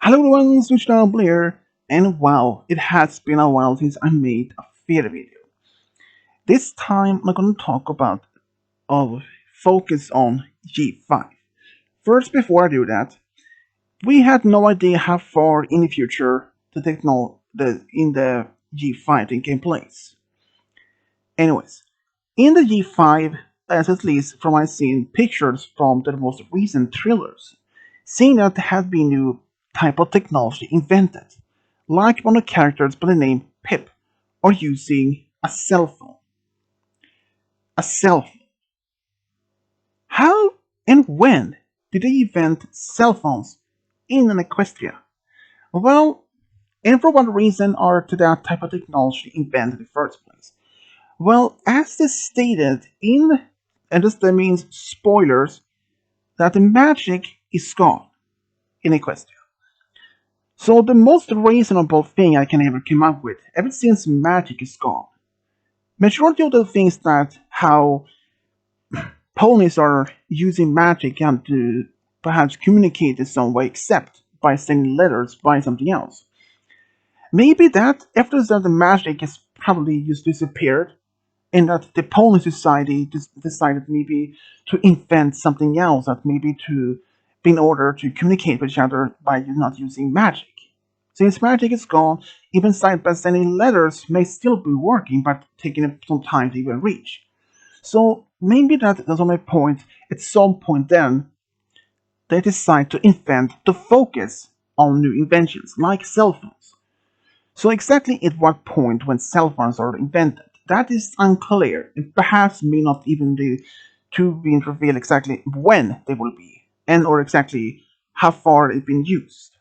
Hello everyone, Switched on Blair, and wow, it has been a while since I made a theater video. This time I'm gonna talk about focus on G5. First, before I do that, we had no idea how far in the future the in the G5 thing can place. Anyways, in the G5, as at least from I've seen pictures from the most recent thrillers, seeing that there has been new type of technology invented, like one of the characters by the name Pip, or using a cell phone. A cell phone. How and when did they invent cell phones in an Equestria? Well, and for what reason are to that type of technology invented in the first place? Well, as is stated in, and this that means spoilers, that the magic is gone in Equestria. So the most reasonable thing I can ever come up with, ever since magic is gone, majority of the things that how ponies are using magic and to perhaps communicate in some way, except by sending letters by something else. Maybe that after that the magic is probably just disappeared, and that the Polish society just decided maybe to invent something else that maybe to in order to communicate with each other by not using magic. Since magic is gone, even side by sending letters may still be working, but taking some time to even reach. So maybe that's my point. At some point, then they decide to invent to focus on new inventions like cell phones. So exactly at what point when cell phones are invented, that is unclear, and perhaps may not even be to be revealed exactly when they will be, and or exactly how far it's been used.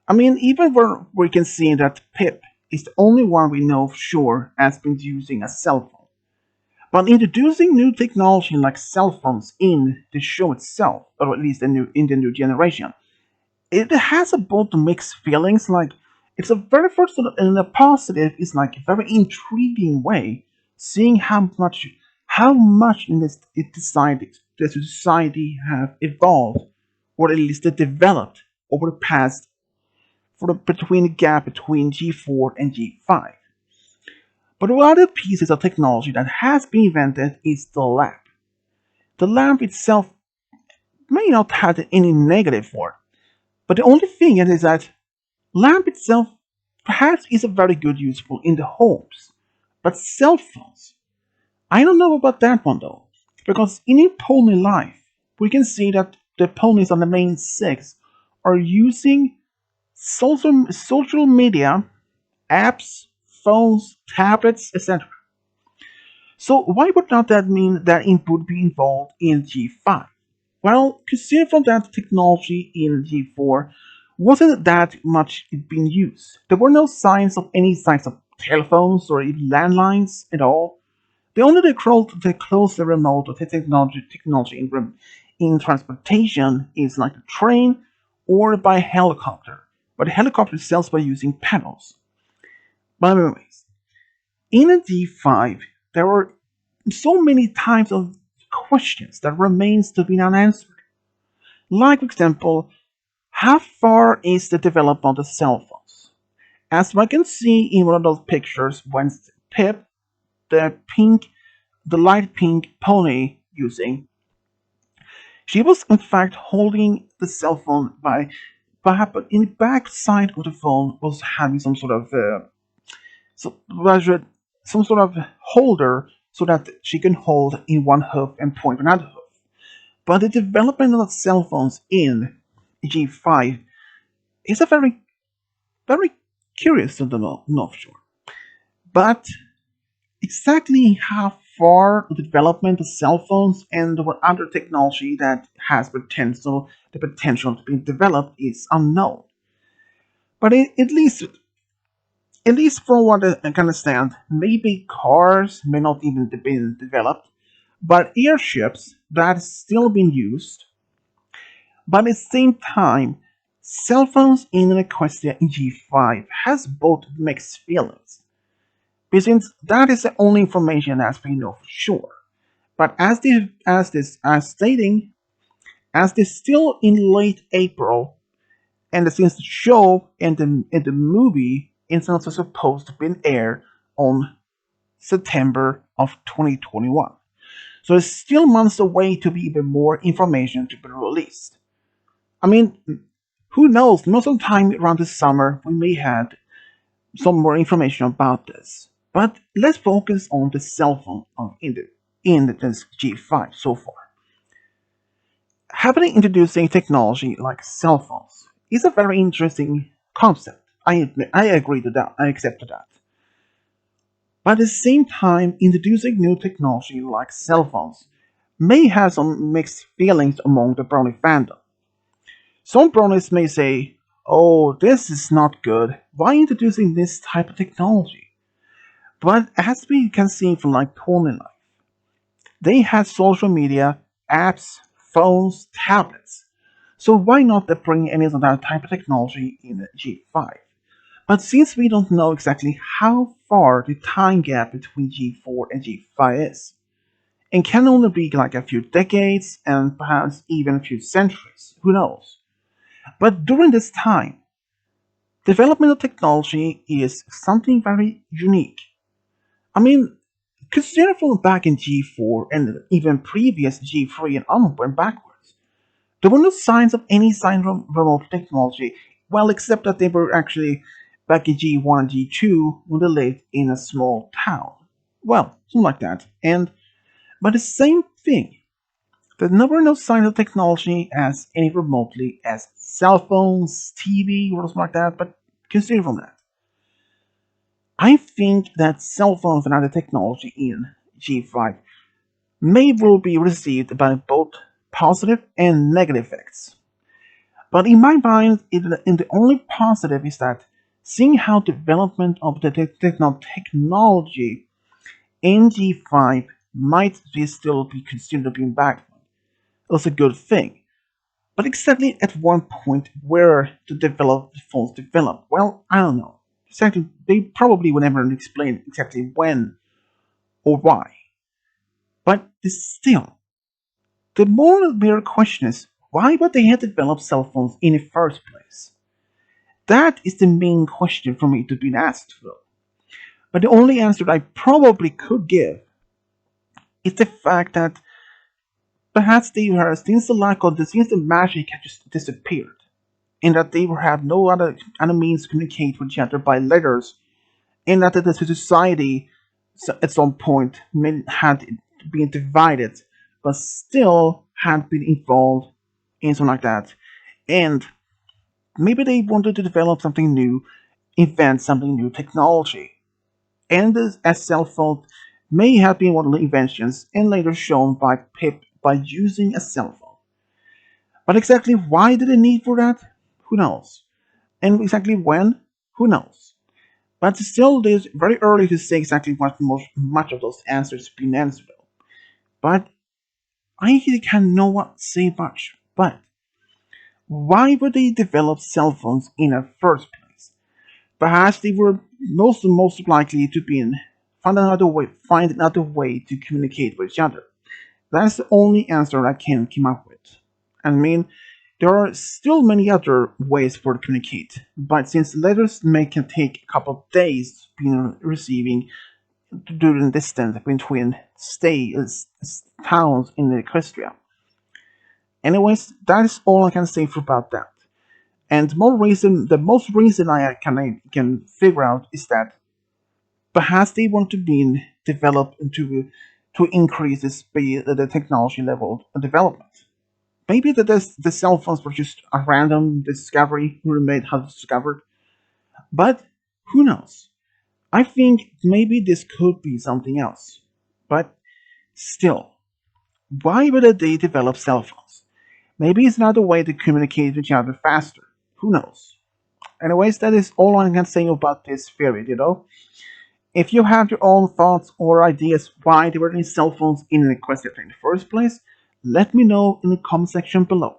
I mean, even where we can see that Pip is the only one we know for sure has been using a cell phone. But introducing new technology like cell phones in the show itself, or at least in the new generation, it has a both mixed feelings. Like it's a very first and a positive is like a very intriguing way, seeing how much in this it decided the society have evolved, or at least developed over the past for the between the gap between G4 and G5. But one other pieces of technology that has been invented is the lamp. The lamp itself may not have any negative for it, but the only thing is that lamp itself perhaps is a very good useful in the homes. But cell phones, I don't know about that one though, because in pony life, we can see that the ponies on the main six are using social media, apps, phones, tablets, etc. So why would not that mean that it would be involved in G5? Well, considering from that technology in G4 wasn't that much being used. There were no signs of any signs of telephones or even landlines at all. The only the close remote of the technology in transportation is like a train or by helicopter. But the helicopter sells by using pedals. But anyways, in a D5, there are so many types of questions that remains to be unanswered. Like, for example, how far is the development of cell phones? As I can see in one of those pictures, when Pip, the pink, the light pink pony using, she was in fact holding the cell phone but in the back side of the phone was having some sort of so rather some sort of holder so that she can hold in one hoof and point another hoof. But the development of cell phones in G5 is a very curious to know for sure. But exactly how far the development of cell phones and what other technology that has the potential to be developed is unknown. But at least from what I can understand, maybe cars may not even be developed, but airships that still being used. But at the same time, cell phones in an Equestria in G5 has both mixed feelings. Since that is the only information as we know for sure. But as stating, as this still in late April, And since the show and the movie is also supposed to be aired on September of 2021. So it's still months away to be even more information to be released. I mean, who knows? Most of the time around the summer we may have some more information about this. But let's focus on the cell phone in the G5 so far. Having introduced a technology like cell phones is a very interesting concept. I agree to that. I accept that. But at the same time, introducing new technology like cell phones may have some mixed feelings among the brownie fandom. Some brownies may say, "Oh, this is not good. Why introducing this type of technology?" But as we can see from like Tony Life, they had social media, apps, phones, tablets. So why not bring any of that type of technology in the G5? But since we don't know exactly how far the time gap between G4 and G5 is, it can only be like a few decades and perhaps even a few centuries, who knows? But during this time, development of technology is something very unique. I mean, consider from back in G4 and even previous G3 and onward and backwards. There were no signs of any sign of remote technology, well, except that they were actually back in G1 and G2 when they lived in a small town. Well, something like that. But the same thing, there were no signs of technology as any remotely as cell phones, TV, or something like that. But consider from that. I think that cell phones and other technology in G5 may well be received by both positive and negative effects. But in my mind, the only positive is that seeing how development of the technology in G5 might still be considered being backward is a good thing. But exactly at one point where the phones develop, well, I don't know. Exactly, they probably would never explain exactly when or why. But still, the more bigger question is why would they have developed cell phones in the first place? That is the main question for me to be asked, though. But the only answer I probably could give is the fact that perhaps they were since since the magic had just disappeared, and that they would have no other means to communicate with each other by letters, and that the society at some point had been divided, but still had been involved in something like that. And maybe they wanted to develop something new, invent something new technology. And a cell phone may have been one of the inventions and later shown by Pip by using a cell phone. But exactly why did they need for that? Who knows? And exactly when? Who knows? But still, it is very early to say exactly what much of those answers have been answered. But I cannot say much. But why would they develop cell phones in the first place? Perhaps they were most likely to be find another way to communicate with each other. That's the only answer I can come up with. I mean, there are still many other ways for to communicate, but since letters can take a couple of days being receiving during distance between towns in Equestria. Anyways, that is all I can say about that. And the most reason I can figure out is that perhaps they want to be developed to increase the speed, the technology level of development. Maybe the cell phones were just a random discovery who made how discovered, but who knows? I think maybe this could be something else. But still, why would they develop cell phones? Maybe it's another way to communicate with each other faster. Who knows? Anyways, that is all I can say about this theory. If you have your own thoughts or ideas why there were any cell phones in the question in the first place, let me know in the comment section below.